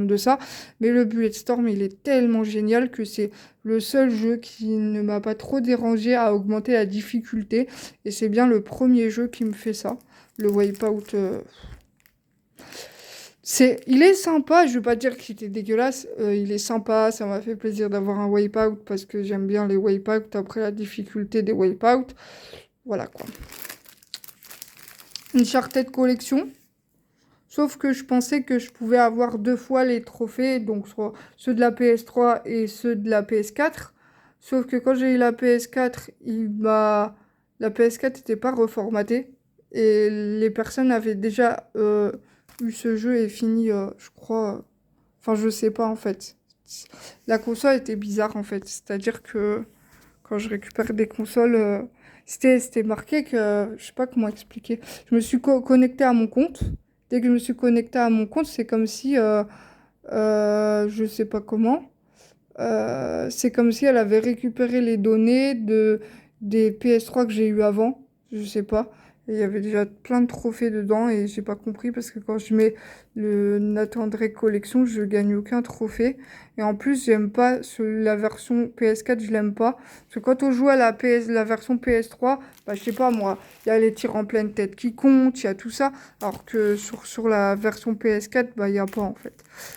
de ça. Mais le Bulletstorm, il est tellement génial que c'est le seul jeu qui ne m'a pas trop dérangé à augmenter la difficulté. Et c'est bien le premier jeu qui me fait ça. Le Wipeout, il est sympa, je veux pas dire qu'il était dégueulasse, il est sympa, ça m'a fait plaisir d'avoir un Wipeout parce que j'aime bien les Wipeouts après la difficulté des Wipeouts. Voilà quoi. Une Uncharted Collection. Sauf que je pensais que je pouvais avoir deux fois les trophées, donc soit ceux de la PS3 et ceux de la PS4. Sauf que quand j'ai eu la PS4, la PS4 n'était pas reformatée. Et les personnes avaient déjà eu ce jeu et fini, je crois. Enfin, je sais pas en fait. La console était bizarre en fait. C'est-à-dire que quand je récupère des consoles, c'était marqué que. Je sais pas comment expliquer. Je me suis connectée à mon compte. Dès que je me suis connectée à mon compte, c'est comme si. Je sais pas comment. C'est comme si elle avait récupéré les données des PS3 que j'ai eu avant. Je sais pas. Et il y avait déjà plein de trophées dedans et j'ai pas compris parce que quand je mets le Nathan Drake Collection, je gagne aucun trophée. Et en plus, j'aime pas la version PS4, je l'aime pas. Parce que quand on joue à la version PS3, bah je sais pas moi, il y a les tirs en pleine tête qui comptent, il y a tout ça. Alors que sur la version PS4, bah il y a pas en fait.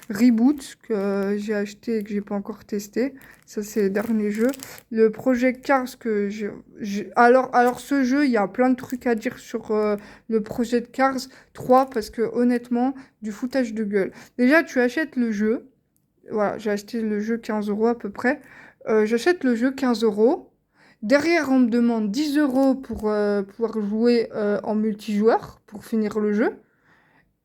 Reboot que j'ai acheté et que j'ai pas encore testé. Ça, c'est le dernier jeu. Le Project Cars que alors ce jeu, il y a plein de trucs à dire sur le Project Cars 3 parce que honnêtement, du foutage de gueule. Déjà, tu achètes le jeu. Voilà, j'ai acheté le jeu 15 euros à peu près. J'achète le jeu 15 euros. Derrière, on me demande 10 euros pour pouvoir jouer en multijoueur, pour finir le jeu.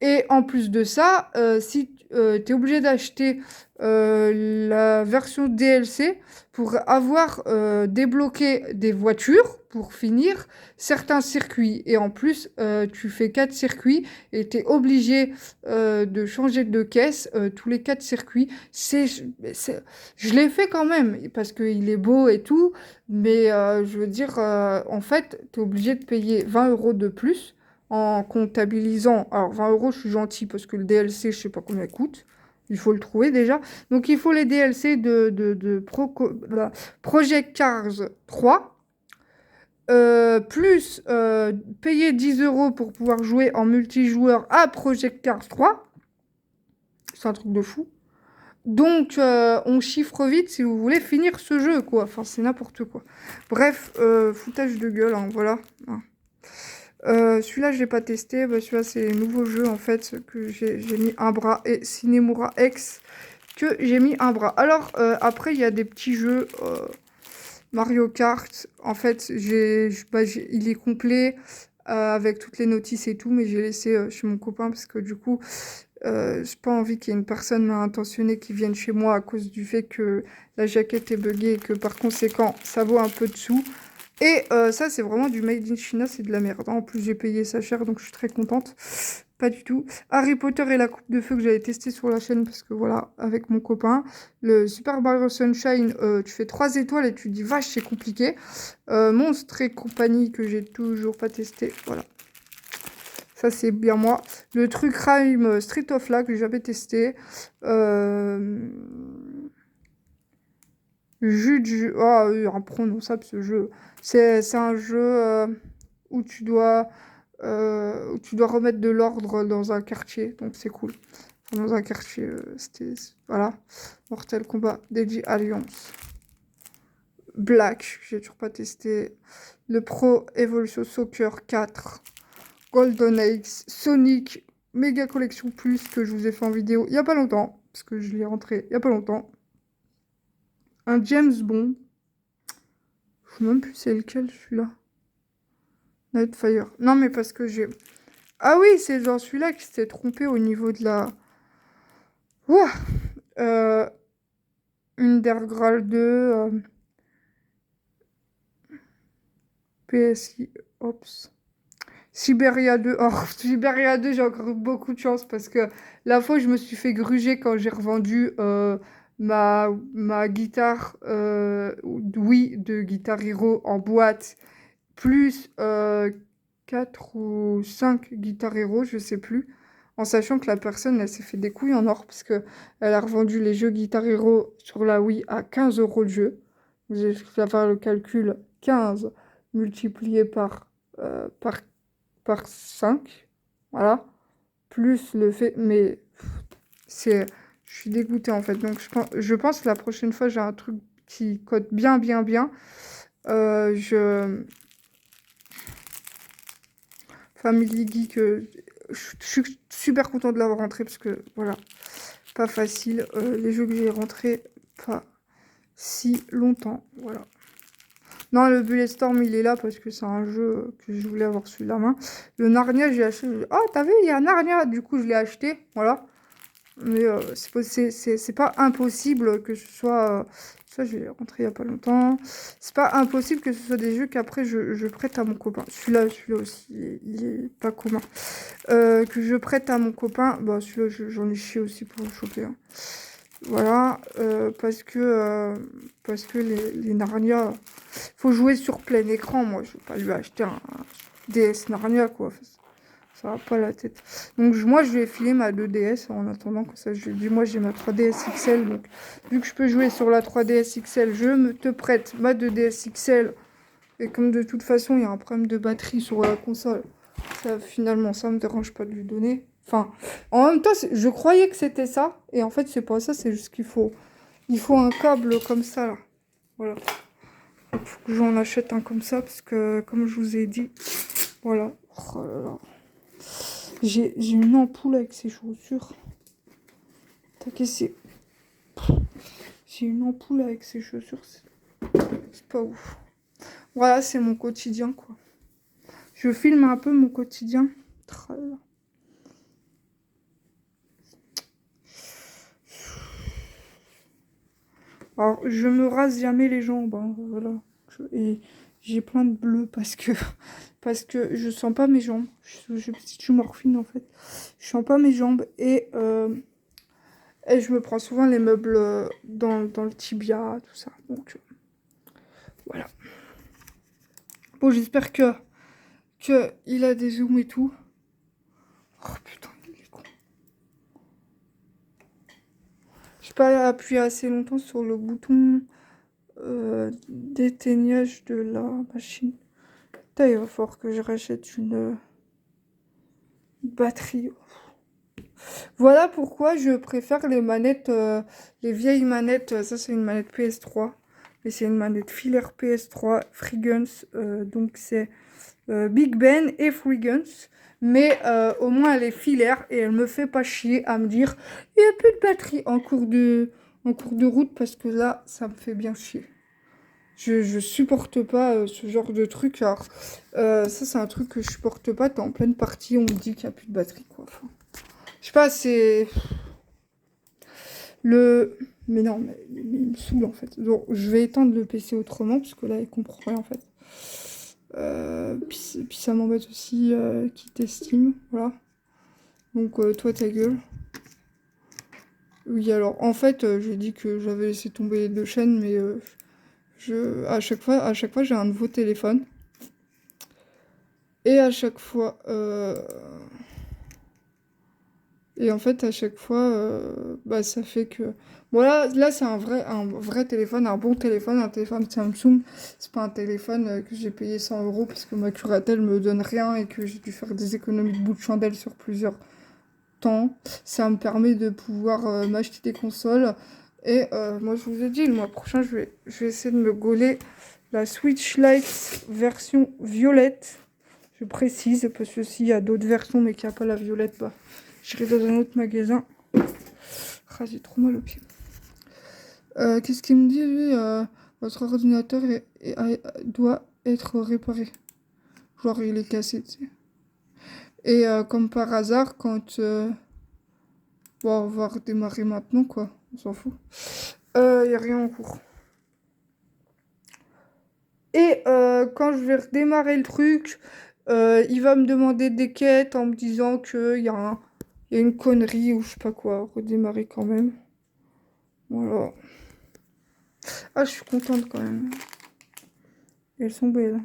Et en plus de ça, si tu es obligé d'acheter la version DLC pour avoir débloqué des voitures pour finir certains circuits. Et en plus, tu fais 4 circuits et tu es obligé de changer de caisse tous les 4 circuits. Je l'ai fait quand même parce qu'il est beau et tout, mais je veux dire, en fait, tu es obligé de payer 20 euros de plus en comptabilisant. Alors, 20 euros, je suis gentil parce que le DLC, je sais pas combien il coûte. Il faut le trouver déjà. Donc, il faut les DLC de Project Cars 3. Plus payer 10 euros pour pouvoir jouer en multijoueur à Project Cars 3. C'est un truc de fou. Donc, on chiffre vite si vous voulez finir ce jeu, quoi. Enfin, c'est n'importe quoi. Bref, foutage de gueule, hein, voilà. Celui-là, je l'ai pas testé. Bah, celui-là, c'est les nouveaux jeux, en fait, que j'ai mis un bras. Et Cinemura X, que j'ai mis un bras. Alors, après, il y a des petits jeux. Mario Kart, en fait, il est complet avec toutes les notices et tout, mais j'ai laissé chez mon copain parce que du coup, j'ai pas envie qu'il y ait une personne mal intentionnée qui vienne chez moi à cause du fait que la jaquette est buggée et que par conséquent, ça vaut un peu de sous. Et ça, c'est vraiment du made in China, c'est de la merde. En plus, j'ai payé ça cher, donc je suis très contente. Pas du tout. Harry Potter et la coupe de feu que j'avais testé sur la chaîne, parce que voilà, avec mon copain. Le Super Mario Sunshine, tu fais 3 étoiles et tu te dis, vache, c'est compliqué. Monstre et compagnie que j'ai toujours pas testé. Voilà. Ça, c'est bien moi. Le truc Rhyme Street of Lag que j'ai jamais testé. Euh... Oh, imprononçable ce jeu. C'est un jeu où où tu dois remettre de l'ordre dans un quartier. Donc c'est cool. Enfin, dans un quartier, voilà. Mortal Kombat, Deadly Alliance. Black, j'ai toujours pas testé. Le Pro Evolution Soccer 4. Golden Axe. Sonic. Mega Collection Plus que je vous ai fait en vidéo il y a pas longtemps. Parce que je l'ai rentré il y a pas longtemps. Un James Bond. Je sais même plus c'est lequel celui-là. Nightfire. Non, mais parce que j'ai. Ah oui, c'est genre celui-là qui s'était trompé au niveau de la. Ouah euh, Underground 2. PSI. Ops. Siberia 2. Oh, Siberia 2, j'ai encore eu beaucoup de chance parce que la fois, je me suis fait gruger quand j'ai revendu ma guitare, oui, de Guitar Hero en boîte, plus 4 ou 5 Guitar Hero, je sais plus, En sachant que la personne, elle s'est fait des couilles en or parce que elle a revendu les jeux Guitar Hero sur la Wii à 15 € le jeu. Vous allez faire le calcul, 15 multiplié euh, par, par 5. Voilà. Plus le fait... Mais c'est... Je suis dégoûtée en fait. Donc je pense que la prochaine fois, j'ai un truc qui cote bien, bien, bien. Je... Family Geek, je suis super contente de l'avoir rentré parce que, voilà, pas facile. Les jeux que j'ai rentrés, pas si longtemps, voilà. Non, le Bulletstorm, il est là parce que c'est un jeu que je voulais avoir sous la main. Le Narnia, j'ai acheté. Oh, t'as vu, il y a un Narnia. Du coup, je l'ai acheté, voilà. Mais c'est pas impossible que ce soit... ça, j'ai rentré il n'y a pas longtemps. C'est pas impossible que ce soit des jeux qu'après je prête à mon copain. Celui-là aussi, il est pas commun. Que je prête à mon copain. Bah, celui-là, j'en ai chié aussi pour le choper. Hein. Voilà. Parce que les Narnia... Faut jouer sur plein écran. Moi, je vais pas lui acheter un DS Narnia, quoi. Ça va pas la tête. Donc moi je vais filer ma 2DS en attendant que ça. Je dis moi j'ai ma 3DS XL. Donc vu que je peux jouer sur la 3DS XL, te prête ma 2DS XL. Et comme de toute façon il y a un problème de batterie sur la console, finalement ça me dérange pas de lui donner. Enfin, en même temps, je croyais que c'était ça. Et en fait c'est pas ça, c'est juste qu'il faut. Il faut un câble comme ça là. Voilà. Il faut que j'en achète un comme ça parce que comme je vous ai dit, voilà. Oh là là. J'ai une ampoule avec ces chaussures. T'as c'est... J'ai une ampoule avec ces chaussures. C'est pas ouf. Voilà, c'est mon quotidien, quoi. Je filme un peu mon quotidien. Alors, je me rase jamais les jambes. Hein, voilà. Et j'ai plein de bleus parce que je sens pas mes jambes. J'ai une petite morphine, en fait. Je sens pas mes jambes et je me prends souvent les meubles dans le tibia, tout ça. Donc, voilà. Bon, j'espère que il a des zooms et tout. Oh putain, il est con. J'ai pas appuyé assez longtemps sur le bouton d'éteignage de la machine. Putain, il va falloir que je rachète une batterie. Voilà pourquoi je préfère les manettes, les vieilles manettes. Ça, c'est une manette PS3. Et c'est une manette filaire PS3 Free Guns. Donc, c'est Big Ben et Free Guns. Mais au moins, elle est filaire et elle me fait pas chier à me dire il n'y a plus de batterie en cours de route parce que là, ça me fait bien chier. Je supporte pas ce genre de truc. Alors, ça, c'est un truc que je supporte pas. T'es en pleine partie, on me dit qu'il n'y a plus de batterie, quoi. Enfin, je sais pas, c'est... Mais non, mais il me saoule, en fait. Donc, je vais éteindre le PC autrement, parce que là, il comprend rien, en fait. Puis ça m'embête aussi qu'il t'estime, voilà. Donc, toi, ta gueule. Oui, alors, en fait, j'ai dit que j'avais laissé tomber les deux chaînes, mais à chaque fois, j'ai un nouveau téléphone. Et à chaque fois... Et en fait, à chaque fois, bah, ça fait que... Bon, là c'est un vrai téléphone, un bon téléphone, un téléphone Samsung. C'est pas un téléphone que j'ai payé 100 € parce que ma curatelle me donne rien et que j'ai dû faire des économies de bout de chandelle sur plusieurs temps. Ça me permet de pouvoir m'acheter des consoles. Et moi, je vous ai dit, le mois prochain, je vais essayer de me gauler la Switch Lite version violette. Je précise, parce que s'il y a d'autres versions mais qu'il n'y a pas la violette, bah... J'irai dans un autre magasin. Ah, j'ai trop mal au pied. Qu'est-ce qu'il me dit, lui votre ordinateur doit être réparé. Genre, il est cassé, tu sais. Et comme par hasard, quand... bon, on va redémarrer maintenant, quoi. On s'en fout. Il n'y a rien en cours. Et quand je vais redémarrer le truc, il va me demander des quêtes en me disant qu'il y a une connerie ou je sais pas quoi. Redémarrer quand même. Voilà. Ah, je suis contente quand même. Elles sont belles.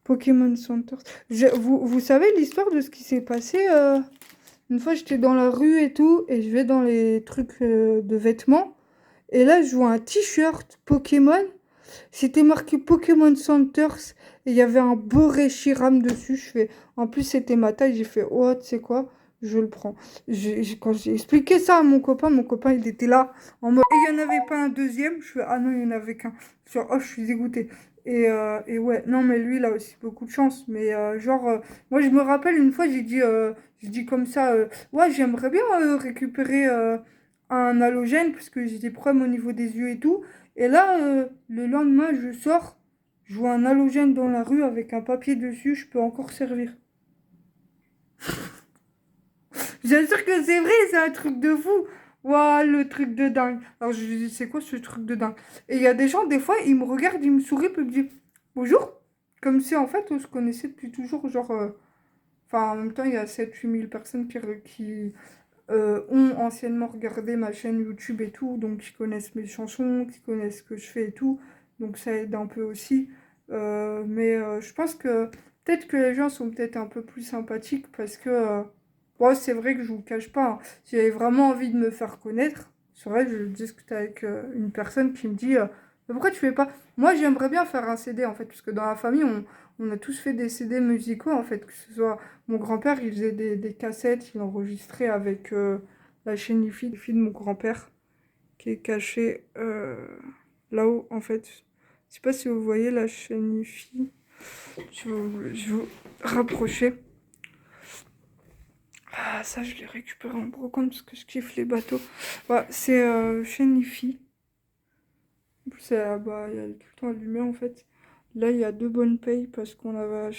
Bon, Pokémon Centers. Vous savez l'histoire de ce qui s'est passé une fois, j'étais dans la rue et tout, et je vais dans les trucs de vêtements. Et là, je vois un t-shirt Pokémon. C'était marqué Pokémon Centers. Et il y avait un beau Reshiram dessus. En plus, c'était ma taille. J'ai fait, oh, tu sais quoi? Je le prends. Quand j'ai expliqué ça à mon copain, il était là en mode. Et il n'y en avait pas un deuxième. Je fais, ah non, il n'y en avait qu'un. Oh, je suis dégoûtée. Et ouais, non, mais lui, il a aussi beaucoup de chance. Mais moi, je me rappelle une fois, j'ai dit comme ça, ouais, j'aimerais bien récupérer un halogène parce que j'ai des problèmes au niveau des yeux et tout. Et là, le lendemain, je sors, je vois un halogène dans la rue avec un papier dessus, je peux encore servir. J'assure que c'est vrai, c'est un truc de fou. Waouh, le truc de dingue. Alors je lui dis, c'est quoi ce truc de dingue? Et il y a des gens, des fois, ils me regardent, ils me sourient, puis ils me disent bonjour. Comme si en fait on se connaissait depuis toujours. Enfin, en même temps, il y a 7 8 000 personnes qui ont anciennement regardé ma chaîne YouTube et tout, donc qui connaissent mes chansons, qui connaissent ce que je fais et tout. Donc ça aide un peu aussi. Mais je pense que peut-être que les gens sont peut-être un peu plus sympathiques parce que bon, c'est vrai que je vous cache pas, hein, si j'avais vraiment envie de me faire connaître, c'est vrai, je discute avec une personne qui me dit mais pourquoi tu fais pas? Moi j'aimerais bien faire un CD en fait, parce que dans la famille on a tous fait des CD musicaux en fait, que ce soit mon grand-père, il faisait des cassettes, il enregistrait avec la chaîne IFI de mon grand-père, qui est cachée là-haut, en fait. Je sais pas si vous voyez la chaîne IFI. Je vais vous rapprocher. Ah, ça, je l'ai récupéré en brocante parce que je kiffe les bateaux. Ouais, c'est chaîne IFI. En plus, bah, il y a tout le temps allumé, en fait. Là, il y a 2 bonnes payes parce qu'on avait acheté